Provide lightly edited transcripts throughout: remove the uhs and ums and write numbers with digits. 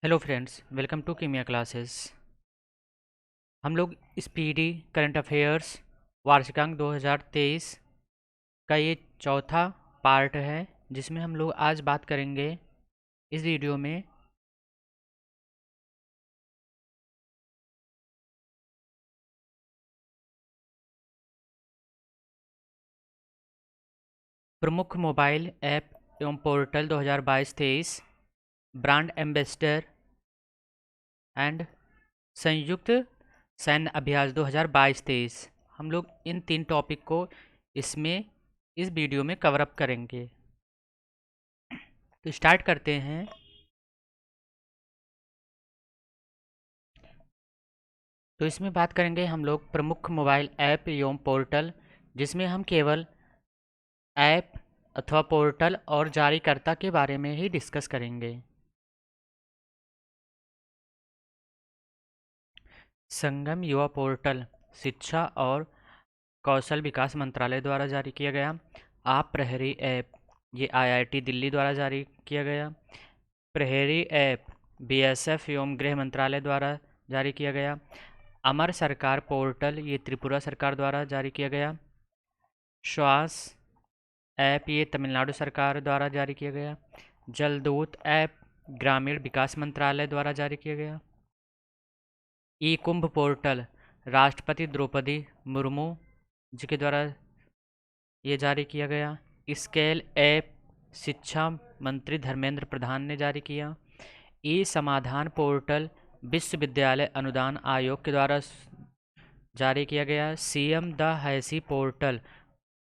Hello friends, welcome to Kimiya classes. हम लोग speedy current affairs वार्षिकांक 2023 का ये चौथा पार्ट है, जिसमें हम लोग आज बात करेंगे इस वीडियो में प्रमुख मोबाइल ऐप एवं पोर्टल 2022-23, ब्रांड एम्बेसडर एंड संयुक्त सैन्य अभ्यास 2022-23। हम लोग इन तीन टॉपिक को इसमें इस वीडियो में कवर अप करेंगे। तो स्टार्ट करते हैं। तो इसमें बात करेंगे हम लोग प्रमुख मोबाइल ऐप एवं पोर्टल, जिसमें हम केवल ऐप अथवा पोर्टल और जारीकर्ता के बारे में ही डिस्कस करेंगे। संगम युवा पोर्टल शिक्षा और कौशल विकास मंत्रालय द्वारा जारी किया गया। आप प्रहरी ऐप ये आईआईटी दिल्ली द्वारा जारी किया गया। प्रहरी ऐप बीएसएफ एवं गृह मंत्रालय द्वारा जारी किया गया। अमर सरकार पोर्टल ये त्रिपुरा सरकार द्वारा जारी किया गया। श्वास ऐप ये तमिलनाडु सरकार द्वारा जारी किया गया। जलदूत ऐप ग्रामीण विकास मंत्रालय द्वारा जारी किया गया। ई कुंभ पोर्टल राष्ट्रपति द्रौपदी मुर्मू जी के द्वारा ये जारी किया गया। स्केल ऐप शिक्षा मंत्री धर्मेंद्र प्रधान ने जारी किया। ई समाधान पोर्टल विश्वविद्यालय अनुदान आयोग के द्वारा जारी किया गया। सीएम द हैसी पोर्टल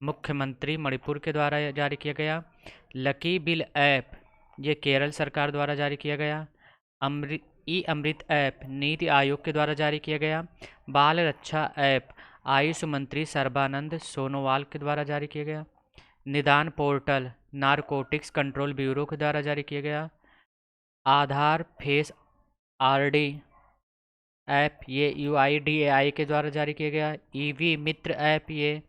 मुख्यमंत्री मणिपुर के द्वारा जारी किया गया। लकी बिल ऐप ये केरल सरकार द्वारा जारी किया गया। ई अमृत ऐप नीति आयोग के द्वारा जारी किया गया। बाल रक्षा ऐप आयुष मंत्री सर्बानंद सोनोवाल के द्वारा जारी किया गया। निदान पोर्टल नारकोटिक्स कंट्रोल ब्यूरो के द्वारा जारी किया गया। आधार फेस आरडी ऐप ये यूआईडीएआई के द्वारा जारी किया गया। ईवी मित्र ऐप ये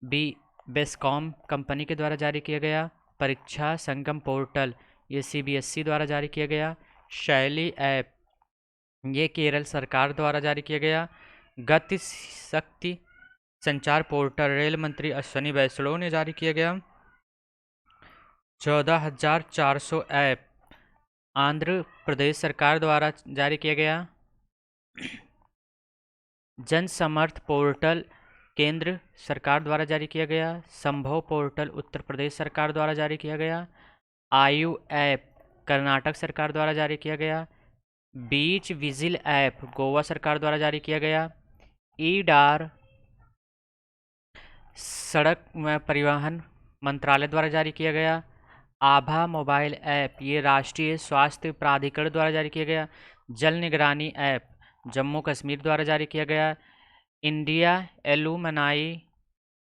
बी बेस्कॉम कंपनी के द्वारा जारी किया गया। परीक्षा संगम पोर्टल ये सीबीएसई द्वारा जारी किया गया। शैली ऐप ये केरल सरकार द्वारा जारी किया गया। गति शक्ति संचार पोर्टल रेल मंत्री अश्विनी वैष्णव ने जारी किया गया। 14,400 ऐप आंध्र प्रदेश सरकार द्वारा जारी किया गया। जन समर्थ पोर्टल केंद्र सरकार द्वारा जारी किया गया। संभव पोर्टल उत्तर प्रदेश सरकार द्वारा जारी किया गया। आयु ऐप कर्नाटक सरकार द्वारा जारी किया गया। बीच विजिल ऐप गोवा सरकार द्वारा जारी किया गया। ई डार सड़क व परिवहन मंत्रालय द्वारा जारी किया गया। आभा मोबाइल ऐप ये राष्ट्रीय स्वास्थ्य प्राधिकरण द्वारा जारी किया गया। जल निगरानी ऐप जम्मू कश्मीर द्वारा जारी किया गया। इंडिया एलुमनाई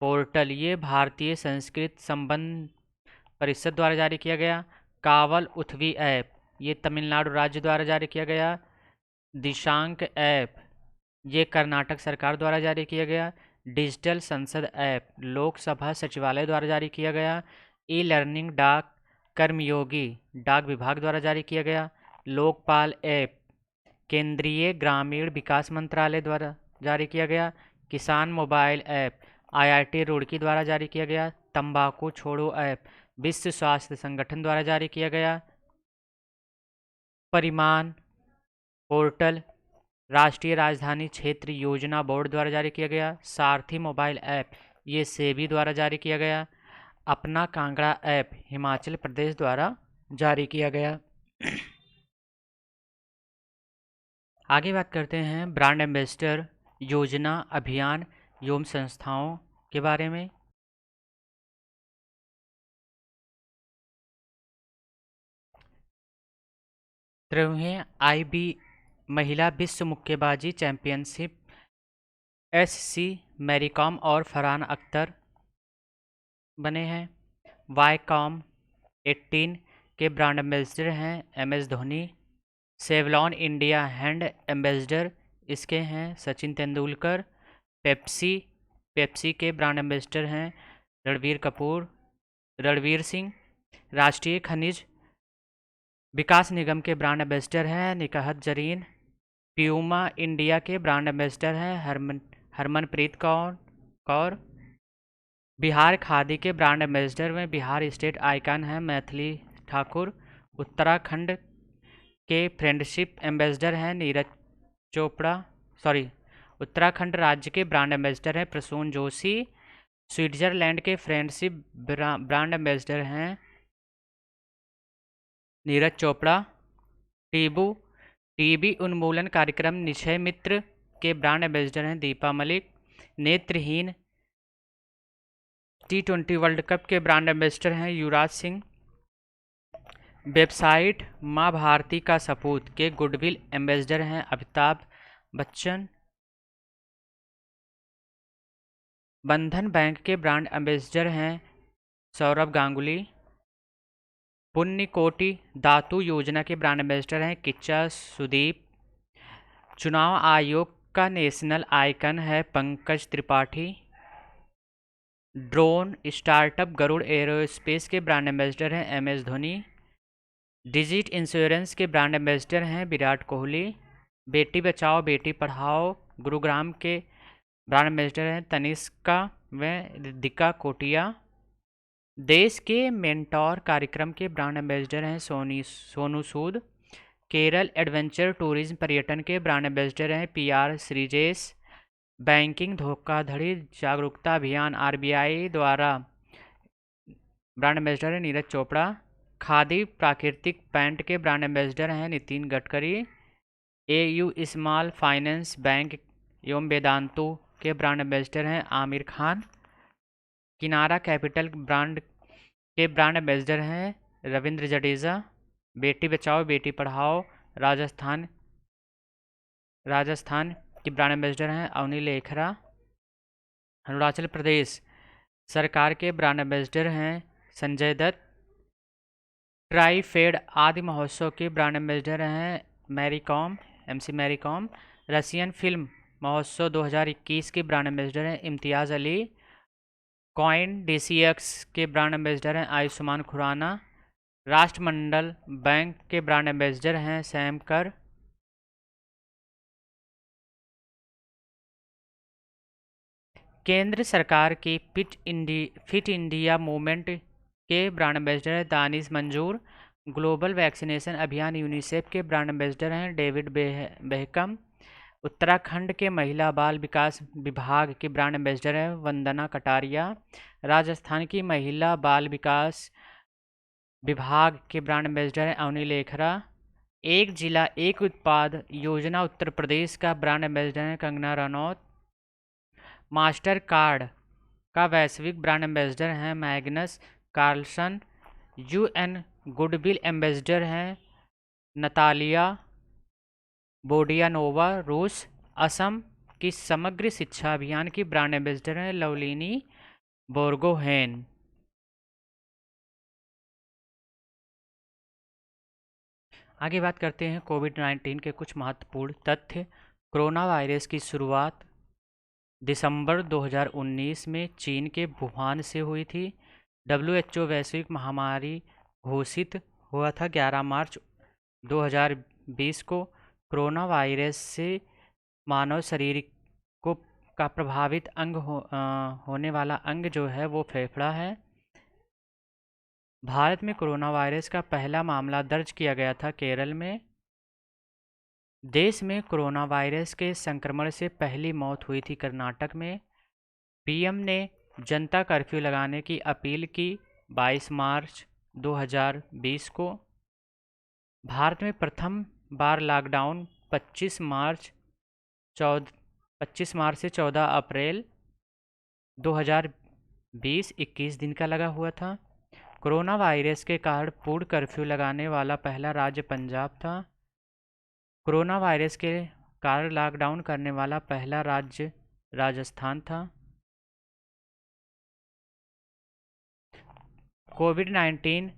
पोर्टल ये भारतीय संस्कृत संबंध परिषद द्वारा जारी किया गया। कावल उथवी ऐप ये तमिलनाडु राज्य द्वारा जारी किया गया। दिशांक ऐप ये कर्नाटक सरकार द्वारा जारी किया गया। डिजिटल संसद ऐप लोकसभा सचिवालय द्वारा जारी किया गया। ई लर्निंग डाक कर्मयोगी डाक विभाग द्वारा जारी किया गया। लोकपाल ऐप केंद्रीय ग्रामीण विकास मंत्रालय द्वारा जारी किया गया। किसान मोबाइल ऐप आईआईटी रुड़की द्वारा जारी किया गया। तंबाकू छोड़ो ऐप विश्व स्वास्थ्य संगठन द्वारा जारी किया गया। परिमाण पोर्टल राष्ट्रीय राजधानी क्षेत्र योजना बोर्ड द्वारा जारी किया गया। सारथी मोबाइल ऐप ये सेबी द्वारा जारी किया गया। अपना कांगड़ा ऐप हिमाचल प्रदेश द्वारा जारी किया गया। आगे बात करते हैं ब्रांड एम्बेसडर योजना अभियान एवं संस्थाओं के बारे में। तेरहवें आईबी महिला विश्व मुक्केबाजी चैंपियनशिप एससी मैरीकॉम और फरहान अख्तर बने हैं। वाईकॉम 18 के ब्रांड एम्बेसडर हैं MS Dhoni. Savlon India hand ambassador इसके हैं सचिन तेंदुलकर। पेप्सी के ब्रांड एम्बेसडर हैं रणवीर सिंह। राष्ट्रीय खनिज विकास निगम के ब्रांड एम्बेसडर हैं निकहत जरीन। प्यूमा इंडिया के ब्रांड एम्बेसडर हैं हरमनप्रीत कौर कौर। बिहार खादी के ब्रांड एम्बेसडर में बिहार स्टेट आइकन हैं मैथिली ठाकुर। उत्तराखंड के फ्रेंडशिप एम्बेसडर हैं नीरज चोपड़ा, सॉरी, उत्तराखंड राज्य के ब्रांड एम्बेसडर हैं प्रसून जोशी। स्विट्जरलैंड के फ्रेंडशिप ब्रांड एम्बेसडर हैं नीरज चोपड़ा। टीबू टीबी उन्मूलन कार्यक्रम निक्षय मित्र के ब्रांड एम्बेसडर हैं दीपा मलिक। नेत्रहीन T20 वर्ल्ड कप के ब्रांड एम्बेसडर हैं युवराज सिंह। वेबसाइट माँ भारती का सपूत के गुडविल एम्बेसडर हैं अमिताभ बच्चन। बंधन बैंक के ब्रांड एम्बेसडर हैं सौरभ गांगुली। पुण्यकोटि धातु योजना के ब्रांड एम्बेसडर हैं किच्चा सुदीप। चुनाव आयोग का नेशनल आइकन है Pankaj Tripathi. Drone startup Garuda aerospace के ब्रांड एम्बेसडर हैं MS धोनी। डिजिट इंश्योरेंस के ब्रांड एम्बेसडर हैं विराट कोहली। बेटी बचाओ बेटी पढ़ाओ गुरुग्राम के ब्रांड एम्बेसडर हैं तनिष्का व रिद्धिका कोटिया। देश के मेंटोर कार्यक्रम के ब्रांड एम्बेसडर हैं सोनू सूद। केरल एडवेंचर टूरिज्म पर्यटन के ब्रांड एम्बेसडर हैं PR श्रीजेश। बैंकिंग धोखाधड़ी जागरूकता अभियान RBI द्वारा ब्रांड एम्बेसडर है नीरज चोपड़ा। खादी प्राकृतिक पैंट के ब्रांड एम्बेसडर हैं Nitin Gadkari. AU small finance bank एवं वेदांतु के ब्रांड एम्बेसडर हैं आमिर खान। किनारा कैपिटल के ब्रांड एम्बेसडर हैं रविंद्र जडेजा। बेटी बचाओ बेटी पढ़ाओ राजस्थान के ब्रांड एम्बेसडर हैं अवनी लेखरा। अरुणाचल प्रदेश सरकार के ब्रांड एम्बेसडर हैं संजय दत्त। ट्राईफेड आदि महोत्सव के ब्रांड एम्बेसडर हैं MC Mary Kom. Russian film महोत्सव 2021 के ब्रांड एम्बेसडर हैं इम्तियाज़ अली। कॉइन DCX के ब्रांड एम्बेसडर हैं आयुष्मान खुराना। राष्ट्रमंडल बैंक के ब्रांड एम्बेसडर हैं सैम कर। केंद्र सरकार की फिट इंडिया मूवमेंट के ब्रांड एम्बेसडर हैं दानिश मंजूर। ग्लोबल वैक्सीनेशन अभियान यूनिसेफ के ब्रांड एम्बेसडर हैं डेविड बेहकम। उत्तराखंड के महिला बाल विकास विभाग के ब्रांड एम्बेसडर हैं वंदना कटारिया। राजस्थान की महिला बाल विकास विभाग के ब्रांड एम्बेसडर हैं अवनी लेखरा। एक जिला एक उत्पाद योजना उत्तर प्रदेश का ब्रांड एम्बेसडर हैं कंगना रनौत। मास्टर कार्ड का वैश्विक ब्रांड एम्बेसडर हैं Magnus Carlsen. UN goodwill ambassador हैं नतालिया बोडियानोवा रूस। असम की समग्र शिक्षा अभियान की ब्रांड एम्बेसडर हैं लवलिनी बोर्गोहेन। आगे बात करते हैं कोविड-19 के कुछ महत्वपूर्ण तथ्य। कोरोना वायरस की शुरुआत दिसंबर 2019 में चीन के वुहान से हुई थी। WHO वैश्विक महामारी घोषित हुआ था 11 मार्च 2020 को। कोरोना वायरस से मानव शरीर को का प्रभावित होने वाला अंग जो है वो फेफड़ा है। भारत में कोरोना वायरस का पहला मामला दर्ज किया गया था केरल में। देश में कोरोना वायरस के संक्रमण से पहली मौत हुई थी कर्नाटक में। PM ने जनता कर्फ्यू लगाने की अपील की 22 मार्च 2020 को। भारत में प्रथम बार लॉकडाउन 25 मार्च से 14 अप्रैल 2020 21 दिन का लगा हुआ था। कोरोना वायरस के कारण पूर्ण कर्फ्यू लगाने वाला पहला राज्य पंजाब था। कोरोना वायरस के कारण लॉकडाउन करने वाला पहला राज्य राजस्थान था। कोविड-19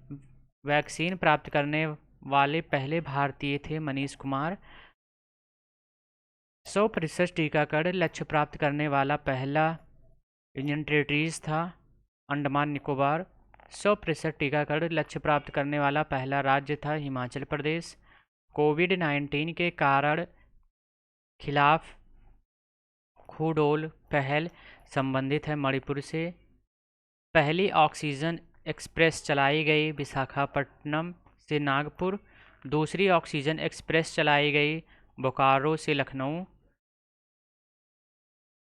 वैक्सीन प्राप्त करने वाले पहले भारतीय थे मनीष कुमार। 100% टीकाकरण लक्ष्य प्राप्त करने वाला पहला यूनियन टेरिटरीज था अंडमान निकोबार। 100% टीकाकरण लक्ष्य प्राप्त करने वाला पहला राज्य था हिमाचल प्रदेश। कोविड-19 के कारण खिलाफ खूडोल पहल संबंधित है मणिपुर से। पहली ऑक्सीजन एक्सप्रेस चलाई गई विशाखापट्टनम से नागपुर। दूसरी ऑक्सीजन एक्सप्रेस चलाई गई बोकारो से लखनऊ।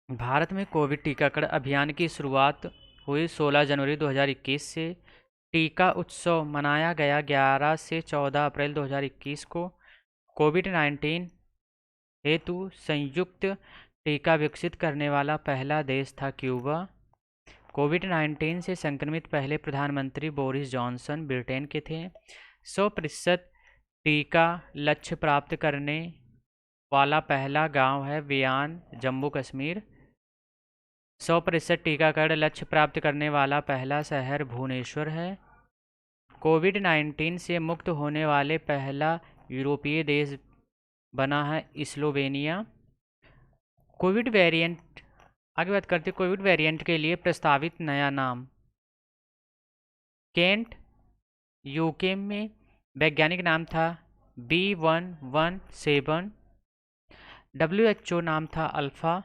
भारत में कोविड टीकाकरण अभियान की शुरुआत हुई 16 जनवरी 2021 से। टीका उत्सव मनाया गया 11 से 14 अप्रैल 2021 को। कोविड-19 हेतु संयुक्त टीका विकसित करने वाला पहला देश था क्यूबा। कोविड-19 से संक्रमित पहले प्रधानमंत्री बोरिस जॉनसन ब्रिटेन के थे। 100% टीका लक्ष्य प्राप्त करने वाला पहला गांव है वियान, जम्मू कश्मीर। 100% टीकाकरण लक्ष्य प्राप्त करने वाला पहला शहर भुवनेश्वर है। कोविड-19 से मुक्त होने वाले पहला यूरोपीय देश बना है स्लोवेनिया। कोविड वेरिएंट, आगे बात करते हैं कोविड वेरिएंट के लिए प्रस्तावित नया नाम। केंट, यूके में वैज्ञानिक नाम था B117। WHO नाम था अल्फा।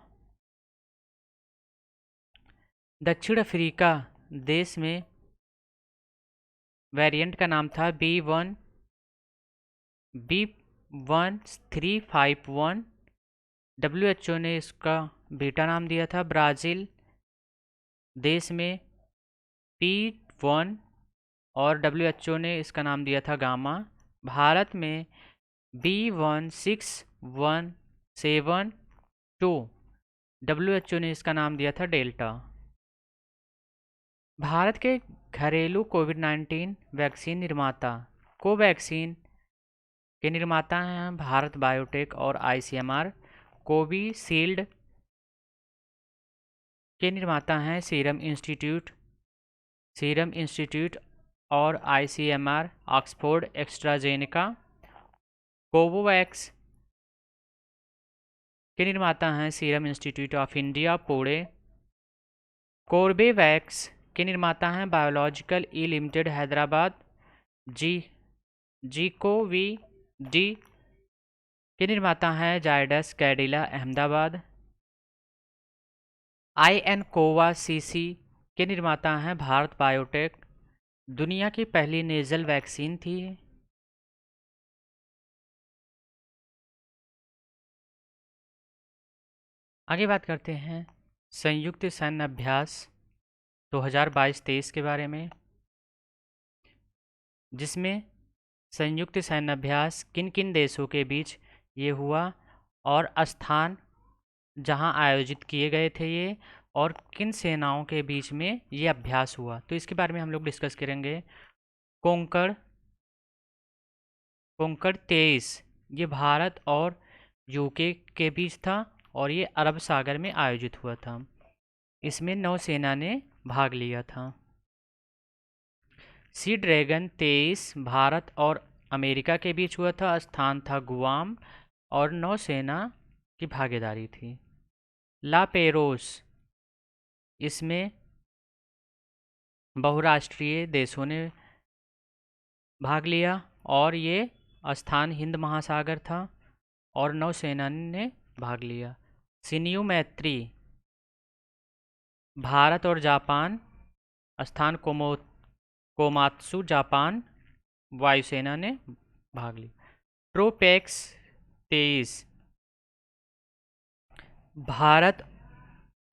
दक्षिण अफ्रीका देश में वेरिएंट का नाम था B1351। WHO ने इसका बीटा नाम दिया था। ब्राज़ील देश में P1 और WHO ने इसका नाम दिया था गामा। भारत में B16172, WHO ने इसका नाम दिया था डेल्टा। भारत के घरेलू कोविड-19 वैक्सीन निर्माता कोवैक्सीन के निर्माता हैं भारत बायोटेक और ICMR। कोविशील्ड के निर्माता हैं सीरम इंस्टीट्यूट और ICMR ऑक्सफोर्ड एस्ट्राजेनेका। कोवोवैक्स के निर्माता हैं serum institute of India Pune. Corbevax के निर्माता हैं बायोलॉजिकल ई लिमिटेड हैदराबाद। GCOVD के निर्माता हैं जायडस कैडिला अहमदाबाद। INCOVA-CC के निर्माता हैं भारत बायोटेक। दुनिया की पहली नेजल वैक्सीन थी। आगे बात करते हैं संयुक्त सैन्य अभ्यास 2022-23 के बारे में, जिसमें संयुक्त सैन्य अभ्यास किन किन देशों के बीच ये हुआ और स्थान जहां आयोजित किए गए थे ये, और किन सेनाओं के बीच में ये अभ्यास हुआ, तो इसके बारे में हम लोग डिस्कस करेंगे। कोंकण 23 ये भारत और यूके के बीच था और ये अरब सागर में आयोजित हुआ था। इसमें नौसेना ने भाग लिया था। सी ड्रैगन 23 भारत और अमेरिका के बीच हुआ था, स्थान था गुआम और नौसेना की भागीदारी थी। ला पेरोस इसमें बहुराष्ट्रीय देशों ने भाग लिया और ये स्थान हिंद महासागर था और नौसेना ने भाग लिया। शिन्यू मैत्री भारत और जापान, स्थान कोमात्सु जापान, वायुसेना ने भाग लिया। ट्रोपेक्स 23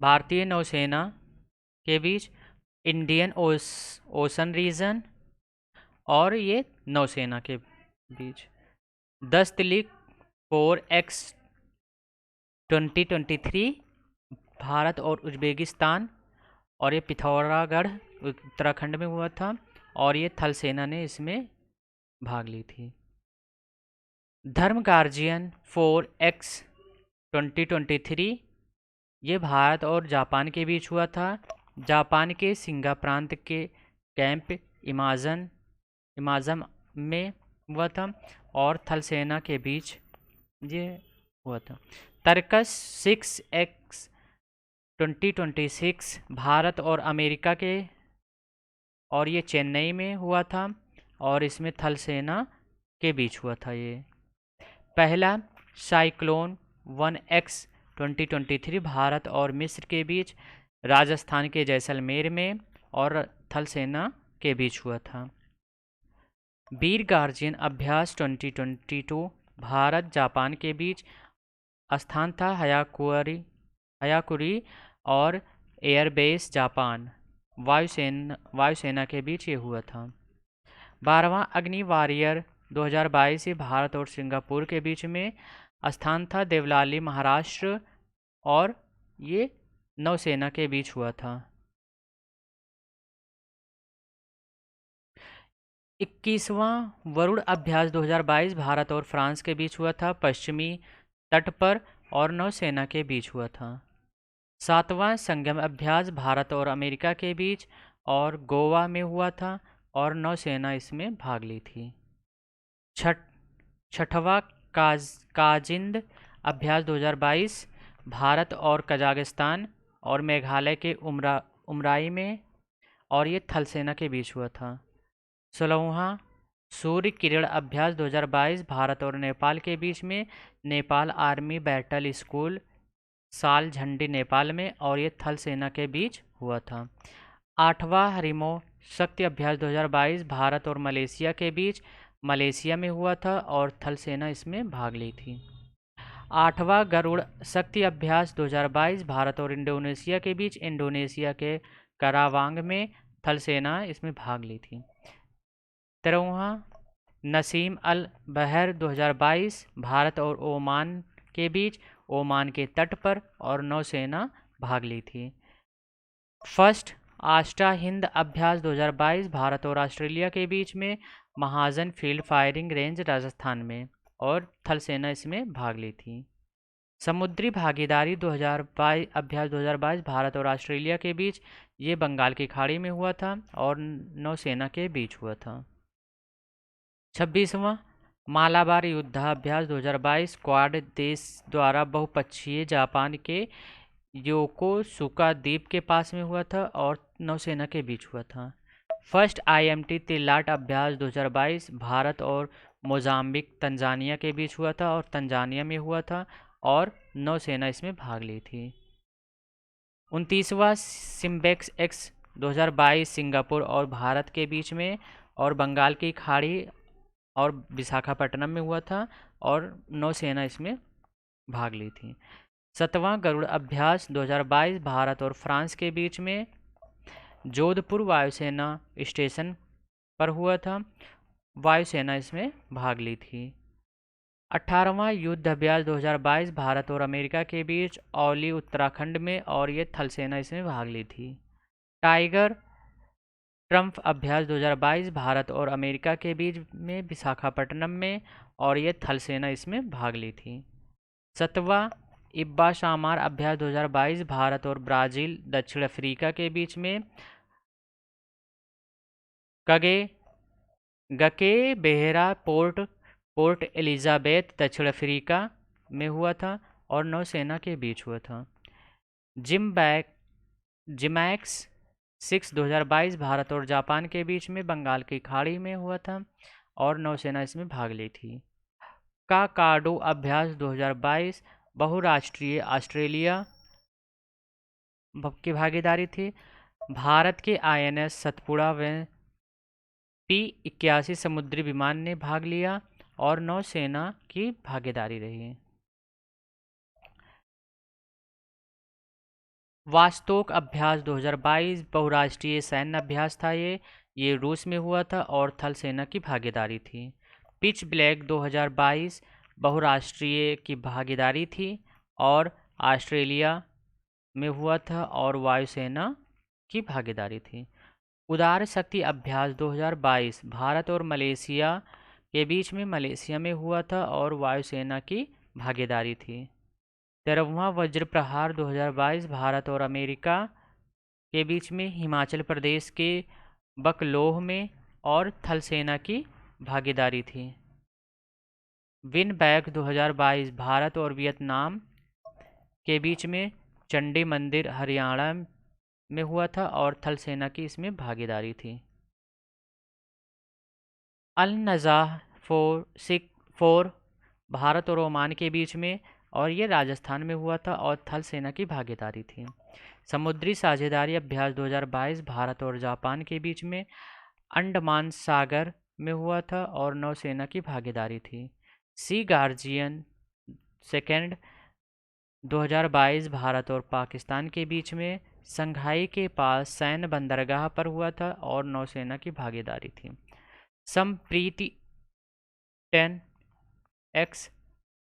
भारतीय नौसेना के बीच इंडियन ओशन रीजन और ये नौसेना के बीच। 10 तिलिक 4X 2023 भारत और उज्बेकिस्तान और ये पिथौरागढ़ उत्तराखंड में हुआ था और ये थल सेना ने इसमें भाग ली थी। धर्म गार्जियन 4X 2023 ये भारत और जापान के बीच हुआ था। जापान के सिंगा प्रांत के कैंप इमाजम में हुआ था और थल सेना के बीच ये हुआ था। तर्कस 6X 2026 भारत और अमेरिका के और ये चेन्नई में हुआ था और इसमें थल सेना के बीच हुआ था ये। पहला साइक्लोन 1X 2023 भारत और मिस्र के बीच राजस्थान के जैसलमेर में और थल सेना के बीच हुआ था। वीर गार्जियन अभ्यास 2022 भारत जापान के बीच स्थान था हयाकुरी और एयरबेस जापान वायुसेना के बीच ये हुआ था। 12वां अग्नि वॉरियर 2022 से भारत और सिंगापुर के बीच में स्थान था देवलाली महाराष्ट्र और ये नौसेना के बीच हुआ था। 21वां वरुण अभ्यास 2022 भारत और फ्रांस के बीच हुआ था, पश्चिमी तट पर और नौसेना के बीच हुआ था। 7वां संगम अभ्यास भारत और अमेरिका के बीच और गोवा में हुआ था और नौसेना इसमें भाग ली थी। छठवां काजिंद अभ्यास 2022 भारत और कजाकिस्तान और मेघालय के उमराई में और ये थल सेना के बीच हुआ था। 16वां सूर्य किरण अभ्यास 2022 भारत और नेपाल के बीच में नेपाल आर्मी बैटल स्कूल साल झंडी नेपाल में और ये थल सेना के बीच हुआ था। 8वां हरिमो शक्ति अभ्यास 2022 भारत और मलेशिया के बीच मलेशिया में हुआ था और थल सेना इसमें भाग ली थी। 8वां गरुड़ शक्ति अभ्यास 2022 भारत और इंडोनेशिया के बीच इंडोनेशिया के करावांग में थल सेना इसमें भाग ली थी। 13वां नसीम अल बहर 2022 भारत और ओमान के बीच ओमान के तट पर और नौसेना भाग ली थी। फर्स्ट आस्टा हिंद अभ्यास 2022 भारत और ऑस्ट्रेलिया के बीच में महाजन फील्ड फायरिंग रेंज राजस्थान में और थल सेना इसमें भाग ली थी। समुद्री भागीदारी 2022 अभ्यास 2022 भारत और ऑस्ट्रेलिया के बीच ये बंगाल की खाड़ी में हुआ था और नौसेना के बीच हुआ था। 26वां मालाबार युद्धाभ्यास 2022 क्वाड देश द्वारा बहुपक्षीय जापान के योकोसुका द्वीप के पास में हुआ था और नौसेना के बीच हुआ था। फर्स्ट IMT तिलाट अभ्यास 2022 भारत और मोजाम्बिक तंजानिया के बीच हुआ था और तंजानिया में हुआ था और नौसेना इसमें भाग ली थी। 29वां सिम्बेक्स एक्स 2022 सिंगापुर और भारत के बीच में और बंगाल की खाड़ी और विशाखापट्टनम में हुआ था और नौसेना इसमें भाग ली थी। 7वां गरुड़ अभ्यास 2022 भारत और फ्रांस के बीच में जोधपुर वायुसेना स्टेशन पर हुआ था, वायुसेना इसमें भाग ली थी। 18वां युद्ध अभ्यास 2022 भारत और अमेरिका के बीच औली उत्तराखंड में और ये थल सेना इसमें भाग ली थी। टाइगर ट्रम्प अभ्यास 2022 भारत और अमेरिका के बीच में विशाखापट्टनम में और ये थल सेना इसमें भाग ली थी। 7वां इब्बा शामार अभ्यास 2022 भारत और ब्राज़ील दक्षिण अफ्रीका के बीच में गके बेहरा पोर्ट एलिजाबेथ दक्षिण अफ्रीका में हुआ था और नौसेना के बीच हुआ था। जिमैक्स 6 2022 भारत और जापान के बीच में बंगाल की खाड़ी में हुआ था और नौसेना इसमें भाग ली थी। काकाडो अभ्यास 2022 बहुराष्ट्रीय ऑस्ट्रेलिया की भागीदारी थी। भारत के INS सतपुड़ा में P-81 समुद्री विमान ने भाग लिया और नौसेना की भागीदारी रही। वास्तोक अभ्यास 2022 बहुराष्ट्रीय सैन्य अभ्यास था ये रूस में हुआ था और थल सेना की भागीदारी थी। पिच ब्लैक 2022 बहुराष्ट्रीय की भागीदारी थी और ऑस्ट्रेलिया में हुआ था और वायुसेना की भागीदारी थी। उदार शक्ति अभ्यास 2022 भारत और मलेशिया के बीच में मलेशिया में हुआ था और वायुसेना की भागीदारी थी। 13वां वज्र प्रहार 2022 भारत और अमेरिका के बीच में हिमाचल प्रदेश के बकलोह में और थल सेना की भागीदारी थी। विन बैक 2022 भारत और वियतनाम के बीच में चंडी मंदिर हरियाणा में हुआ था और थल सेना की इसमें भागीदारी थी। अल नज़ाह फोर भारत और ओमान के बीच में, और ये राजस्थान में हुआ था, और थल सेना की भागीदारी थी। समुद्री साझेदारी अभ्यास 2022 भारत और जापान के बीच में अंडमान सागर में हुआ था, और नौसेना की भागीदारी थी। सी गार्जियन सेकेंड 2022 भारत और पाकिस्तान के बीच में संघाई के पास सैन्य बंदरगाह पर हुआ था, और नौसेना की भागीदारी थी। संप्रीति 10X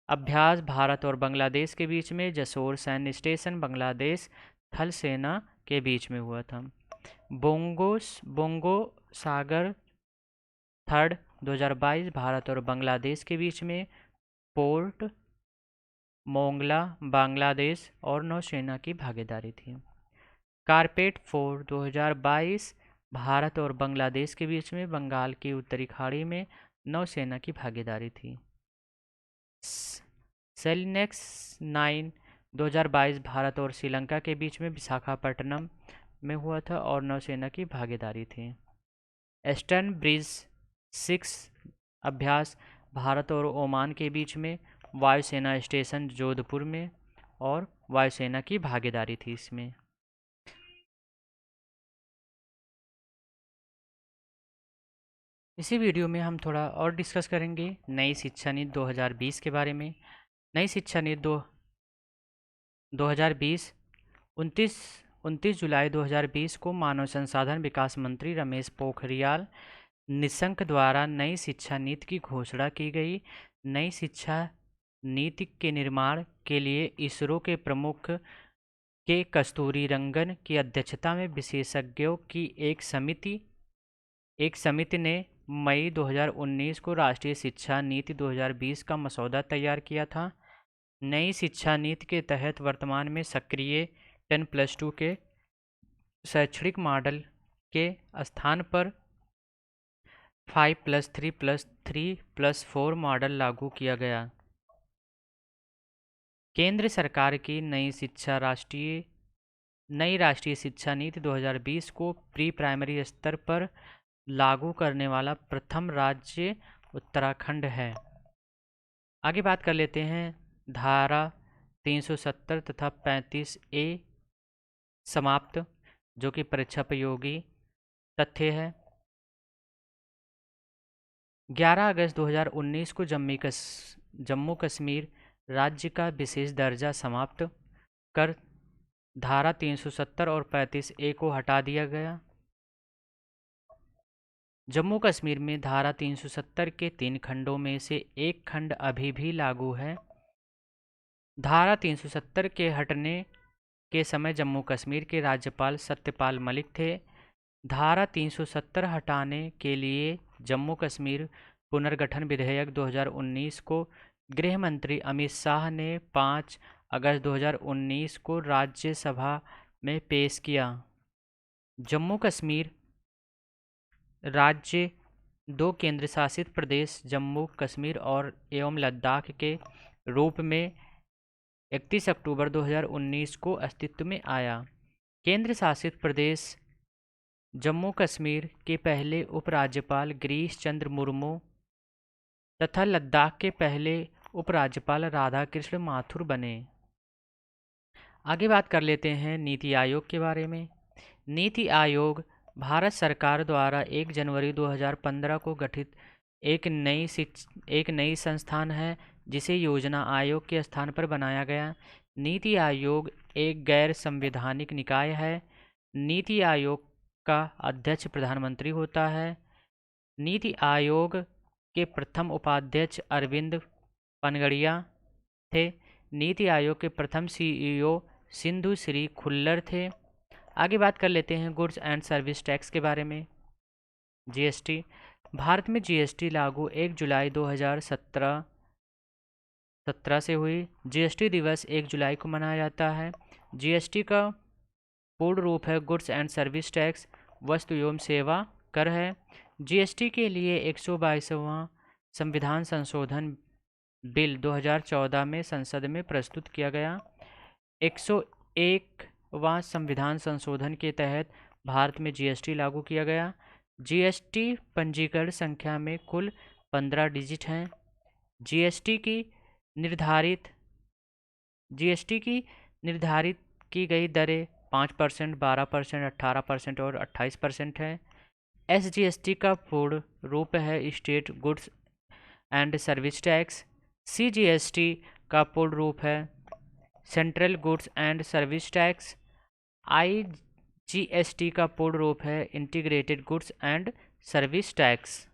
अभ्यास भारत और बांग्लादेश के बीच में जसोर सैन्य स्टेशन बांग्लादेश थल सेना के बीच में हुआ था। बोंगो सागर थर्ड 2022 भारत और बांग्लादेश के बीच में पोर्ट मोंगला बांग्लादेश और नौसेना की भागीदारी थी। कारपेट 4 2022 भारत और बांग्लादेश के बीच में बंगाल की उत्तरी खाड़ी में नौसेना की भागीदारी थी। सेलिनेक्स 9 2022 भारत और श्रीलंका के बीच में विशाखापट्टनम में हुआ था, और नौसेना की भागीदारी थी। ईस्टर्न ब्रिज 6 अभ्यास भारत और ओमान के बीच में वायुसेना स्टेशन जोधपुर में, और वायुसेना की भागीदारी थी इसमें। इसी वीडियो में हम थोड़ा और डिस्कस करेंगे नई शिक्षा नीति 2020 के बारे में। नई शिक्षा नीति 2020 29 जुलाई 2020 को मानव संसाधन विकास मंत्री रमेश पोखरियाल निशंक द्वारा नई शिक्षा नीति की घोषणा की गई। नई शिक्षा नीति के निर्माण के लिए इसरो के प्रमुख के कस्तूरी रंगन की अध्यक्षता में विशेषज्ञों की एक समिति ने मई 2019 को राष्ट्रीय शिक्षा नीति 2020 का मसौदा तैयार किया था। नई शिक्षा नीति के तहत वर्तमान में सक्रिय 10+2 के शैक्षणिक मॉडल के स्थान पर 5+3+3+4 मॉडल लागू किया गया। केंद्र सरकार की नई राष्ट्रीय शिक्षा नीति 2020 को प्री प्राइमरी स्तर पर लागू करने वाला प्रथम राज्य उत्तराखंड है। आगे बात कर लेते हैं धारा 370 तथा 35A समाप्त, जो कि परीक्षापयोगी तथ्य है। 11 अगस्त 2019 को जम्मू कश्मीर राज्य का विशेष दर्जा समाप्त कर धारा 370 और 35A को हटा दिया गया। जम्मू कश्मीर में धारा 370 के 3 खंडों में से एक खंड अभी भी लागू है। धारा 370 के हटने के समय जम्मू कश्मीर के राज्यपाल सत्यपाल मलिक थे। धारा 370 हटाने के लिए जम्मू कश्मीर पुनर्गठन विधेयक 2019 को गृह मंत्री अमित शाह ने 5 अगस्त 2019 को राज्यसभा में पेश किया। जम्मू कश्मीर राज्य 2 केंद्र शासित प्रदेश जम्मू कश्मीर और एवं लद्दाख के रूप में 31 अक्टूबर 2019 को अस्तित्व में आया। केंद्र शासित प्रदेश जम्मू कश्मीर के पहले उपराज्यपाल गिरीश चंद्र मुर्मू तथा लद्दाख के पहले उपराज्यपाल राधाकृष्ण माथुर बने। आगे बात कर लेते हैं नीति आयोग के बारे में। नीति आयोग भारत सरकार द्वारा 1 जनवरी 2015 को गठित एक नई संस्थान है, जिसे योजना आयोग के स्थान पर बनाया गया। नीति आयोग एक गैर संवैधानिक निकाय है। नीति आयोग का अध्यक्ष प्रधानमंत्री होता है। नीति आयोग के प्रथम उपाध्यक्ष अरविंद पनगड़िया थे। नीति आयोग के प्रथम CEO सिंधु श्री खुल्लर थे। आगे बात कर लेते हैं गुड्स एंड सर्विस टैक्स के बारे में। GST भारत में GST लागू 1 जुलाई 2017 से हुई। GST दिवस 1 जुलाई को मनाया जाता है। GST का पूर्ण रूप है गुड्स एंड सर्विस टैक्स, वस्तु एवं सेवा कर है। GST के लिए 122वां संविधान संशोधन बिल 2014 में संसद में प्रस्तुत किया गया। 101वां संविधान संशोधन के तहत भारत में GST लागू किया गया। जीएसटी पंजीकरण संख्या में कुल 15 डिजिट हैं। जीएसटी की निर्धारित की गई दरें 5%, 12%, 18% और 28% है। एसजीएसटी का पूर्ण रूप है state goods and service tax. CGST का पूर्ण रूप है central goods and service tax. IGST का पूर्ण रूप है integrated goods and service tax.